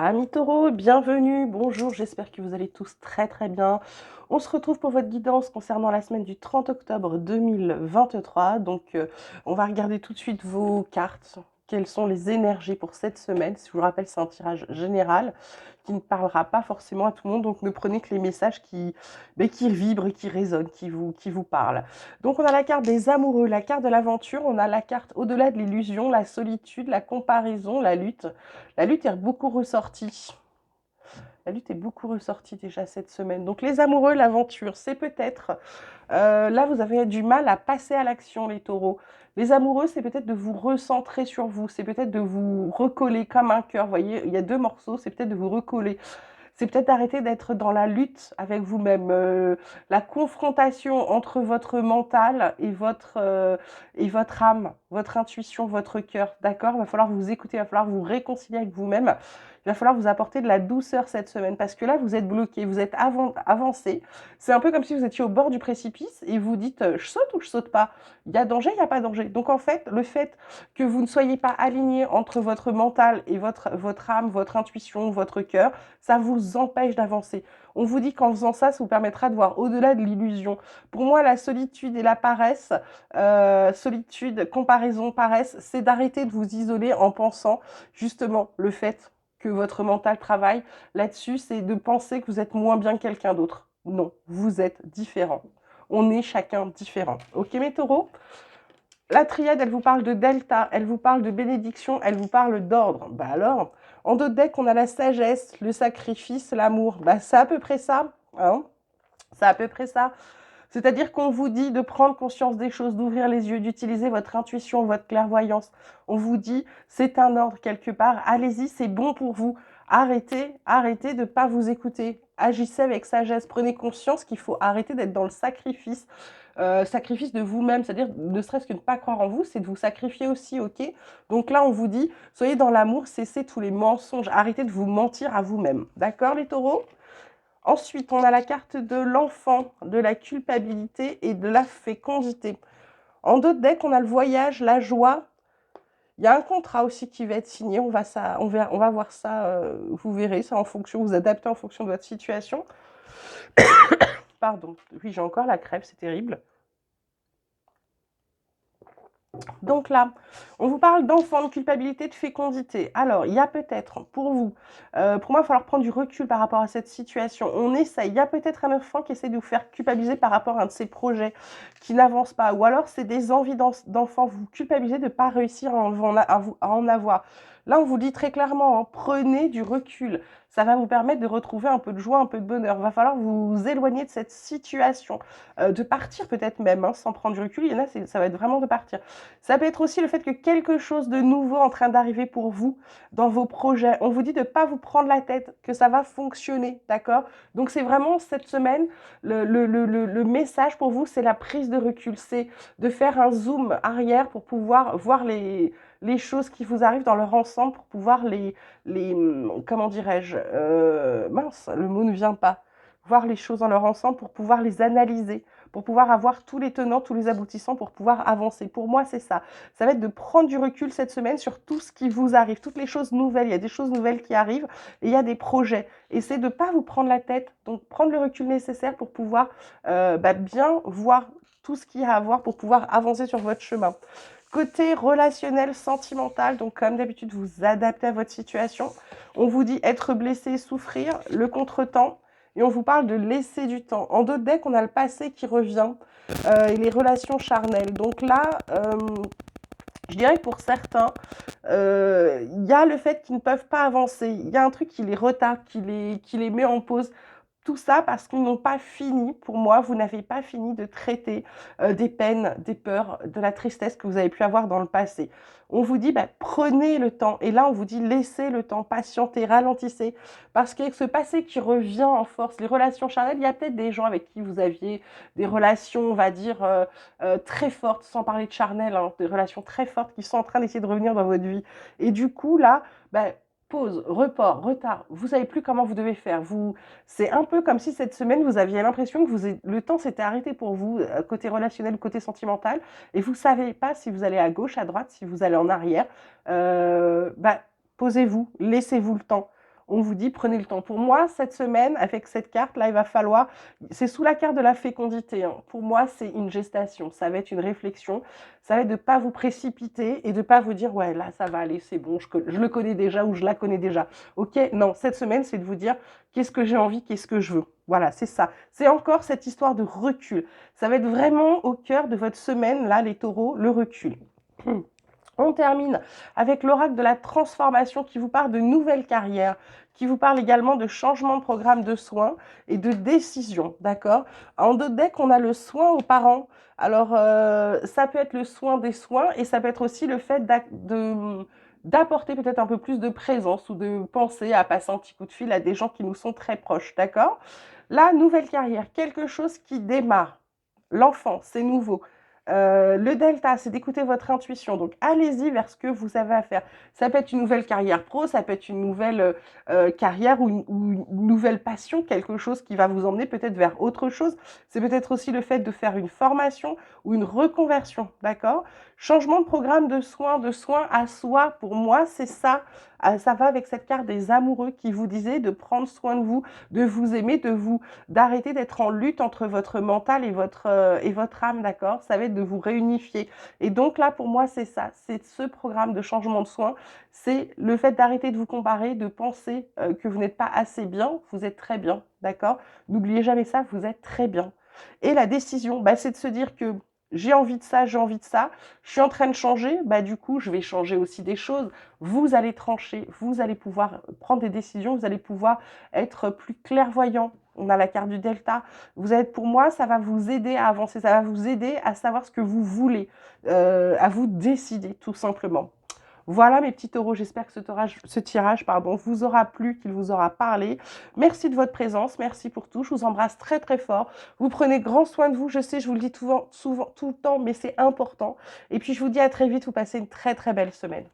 Amis taureaux, bienvenue, bonjour, j'espère que vous allez tous très très bien. On se retrouve pour votre guidance concernant la semaine du 30 octobre 2023. On va regarder tout de suite vos cartes. Quelles sont les énergies pour cette semaine? Si je vous rappelle, c'est un tirage général qui ne parlera pas forcément à tout le monde. Donc ne prenez que les messages qui vibrent, qui résonnent, qui vous parlent. Donc on a la carte des amoureux, la carte de l'aventure, on a la carte au-delà de l'illusion, la solitude, la comparaison, la lutte. La lutte est beaucoup ressortie. La lutte est beaucoup ressortie déjà cette semaine. Donc les amoureux, l'aventure, c'est peut-être... là, vous avez du mal à passer à l'action, les taureaux. Les amoureux, c'est peut-être de vous recentrer sur vous. C'est peut-être de vous recoller comme un cœur. Vous voyez, il y a deux morceaux, c'est peut-être de vous recoller. C'est peut-être d'arrêter d'être dans la lutte avec vous-même, la confrontation entre votre mental et votre âme, votre intuition, votre cœur, d'accord? Il va falloir vous écouter, il va falloir vous réconcilier avec vous-même, il va falloir vous apporter de la douceur cette semaine, parce que là, vous êtes bloqué, vous êtes avancé. C'est un peu comme si vous étiez au bord du précipice et vous dites, je saute ou je saute pas? Il y a danger, il n'y a pas danger. Donc en fait, le fait que vous ne soyez pas aligné entre votre mental et votre âme, votre intuition, votre cœur, ça vous empêche d'avancer. On vous dit qu'en faisant ça, ça vous permettra de voir au-delà de l'illusion. Pour moi, la solitude et la paresse, solitude, comparaison, paresse, c'est d'arrêter de vous isoler en pensant justement le fait que votre mental travaille là-dessus, c'est de penser que vous êtes moins bien que quelqu'un d'autre. Non, vous êtes différent. On est chacun différent. Ok mes taureaux? La triade, elle vous parle de delta, elle vous parle de bénédiction, elle vous parle d'ordre. Bah alors, en d'autres decks, on a la sagesse, le sacrifice, l'amour. Bah c'est à peu près ça, hein. C'est à peu près ça. C'est-à-dire qu'on vous dit de prendre conscience des choses, d'ouvrir les yeux, d'utiliser votre intuition, votre clairvoyance. On vous dit, c'est un ordre quelque part, allez-y, c'est bon pour vous. Arrêtez de ne pas vous écouter. Agissez avec sagesse. Prenez conscience qu'il faut arrêter d'être dans le sacrifice. Sacrifice de vous-même, c'est-à-dire ne serait-ce que ne pas croire en vous, c'est de vous sacrifier aussi, ok? Donc là, on vous dit, soyez dans l'amour, cessez tous les mensonges, arrêtez de vous mentir à vous-même. D'accord, les taureaux? Ensuite, on a la carte de l'enfant, de la culpabilité et de la fécondité. En d'autres decks, on a le voyage, la joie. Il y a un contrat aussi qui va être signé. On va voir ça, vous verrez, ça en fonction, vous adaptez en fonction de votre situation. Pardon, oui, j'ai encore la crève, c'est terrible. Donc là, on vous parle d'enfant, de culpabilité, de fécondité. Alors, il y a peut-être, pour vous, pour moi, il va falloir prendre du recul par rapport à cette situation. On essaye, il y a peut-être un enfant qui essaie de vous faire culpabiliser par rapport à un de ses projets qui n'avance pas. Ou alors, c'est des envies d'enfant, vous culpabilisez de ne pas réussir à en avoir. Là, on vous dit très clairement, hein, prenez du recul. Ça va vous permettre de retrouver un peu de joie, un peu de bonheur. Il va falloir vous éloigner de cette situation, de partir peut-être même, hein, sans prendre du recul. Il y en a, ça va être vraiment de partir. Ça peut être aussi le fait que quelque chose de nouveau est en train d'arriver pour vous dans vos projets. On vous dit de ne pas vous prendre la tête, que ça va fonctionner, d'accord? Donc c'est vraiment cette semaine, le message pour vous, c'est la prise de recul. C'est de faire un zoom arrière pour pouvoir voir les choses qui vous arrivent dans leur ensemble, pour pouvoir comment dirais-je, mince, le mot ne vient pas. Voir les choses dans leur ensemble pour pouvoir les analyser, pour pouvoir avoir tous les tenants, tous les aboutissants, pour pouvoir avancer. Pour moi, c'est ça. Ça va être de prendre du recul cette semaine sur tout ce qui vous arrive, toutes les choses nouvelles. Il y a des choses nouvelles qui arrivent et il y a des projets. Et c'est de ne pas vous prendre la tête, donc prendre le recul nécessaire pour pouvoir bien voir tout ce qu'il y a à voir pour pouvoir avancer sur votre chemin. Côté relationnel, sentimental, donc comme d'habitude, vous adaptez à votre situation. On vous dit être blessé, souffrir, le contretemps. Et on vous parle de laisser du temps. En d'autres decks, on a le passé qui revient et les relations charnelles. Donc là, je dirais que pour certains, il y a le fait qu'ils ne peuvent pas avancer. Il y a un truc qui les retarde, qui les met en pause. Tout ça parce qu'ils n'ont pas fini, pour moi, vous n'avez pas fini de traiter des peines, des peurs, de la tristesse que vous avez pu avoir dans le passé. On vous dit, prenez le temps. Et là, on vous dit, laissez le temps, patientez, ralentissez. Parce qu'avec ce passé qui revient en force, les relations charnelles, il y a peut-être des gens avec qui vous aviez des relations, on va dire, très fortes, sans parler de charnel, hein, des relations très fortes qui sont en train d'essayer de revenir dans votre vie. Et du coup, là, pause, report, retard, vous savez plus comment vous devez faire. C'est un peu comme si cette semaine, vous aviez l'impression que le temps s'était arrêté pour vous, côté relationnel, côté sentimental, et vous savez pas si vous allez à gauche, à droite, si vous allez en arrière. Posez-vous, laissez-vous le temps. on vous dit prenez le temps. Pour moi, cette semaine, avec cette carte-là, il va falloir, c'est sous la carte de la fécondité, hein. Pour moi, c'est une gestation, ça va être une réflexion, ça va être de ne pas vous précipiter et de ne pas vous dire, ouais, là, ça va aller, c'est bon, je le connais déjà ou je la connais déjà. Ok, non, cette semaine, c'est de vous dire, qu'est-ce que j'ai envie, qu'est-ce que je veux. Voilà, c'est ça. C'est encore cette histoire de recul. Ça va être vraiment au cœur de votre semaine, là, les taureaux, le recul. On termine avec l'oracle de la transformation qui vous parle de nouvelles carrières, qui vous parle également de changement de programme de soins et de décision, d'accord? En dos de deck, on a le soin aux parents. Alors, ça peut être le soin des soins et ça peut être aussi le fait d'apporter peut-être un peu plus de présence ou de penser à passer un petit coup de fil à des gens qui nous sont très proches, d'accord? La nouvelle carrière, quelque chose qui démarre. L'enfant, c'est nouveau. Le delta, c'est d'écouter votre intuition. Donc, allez-y vers ce que vous avez à faire. Ça peut être une nouvelle carrière pro, ça peut être une nouvelle carrière ou une nouvelle passion, quelque chose qui va vous emmener peut-être vers autre chose. C'est peut-être aussi le fait de faire une formation ou une reconversion, d'accord? Changement de programme de soins à soi, pour moi, c'est ça. Ça va avec cette carte des amoureux qui vous disait de prendre soin de vous aimer, d'arrêter d'être en lutte entre votre mental et votre âme, d'accord? Ça va être de vous réunifier. Et donc là, pour moi, c'est ça. C'est ce programme de changement de soins. C'est le fait d'arrêter de vous comparer, de penser que vous n'êtes pas assez bien. Vous êtes très bien, d'accord? N'oubliez jamais ça, vous êtes très bien. Et la décision, bah, c'est de se dire que j'ai envie de ça, j'ai envie de ça, je suis en train de changer, bah du coup, je vais changer aussi des choses. Vous allez trancher, vous allez pouvoir prendre des décisions, vous allez pouvoir être plus clairvoyant. On a la carte du delta. Vous êtes, pour moi, ça va vous aider à avancer, ça va vous aider à savoir ce que vous voulez, à vous décider, tout simplement. Voilà mes petits taureaux, j'espère que ce tirage vous aura plu, qu'il vous aura parlé. Merci de votre présence, merci pour tout. Je vous embrasse très très fort. Vous prenez grand soin de vous, je sais, je vous le dis souvent, tout le temps, mais c'est important. Et puis je vous dis à très vite, vous passez une très très belle semaine.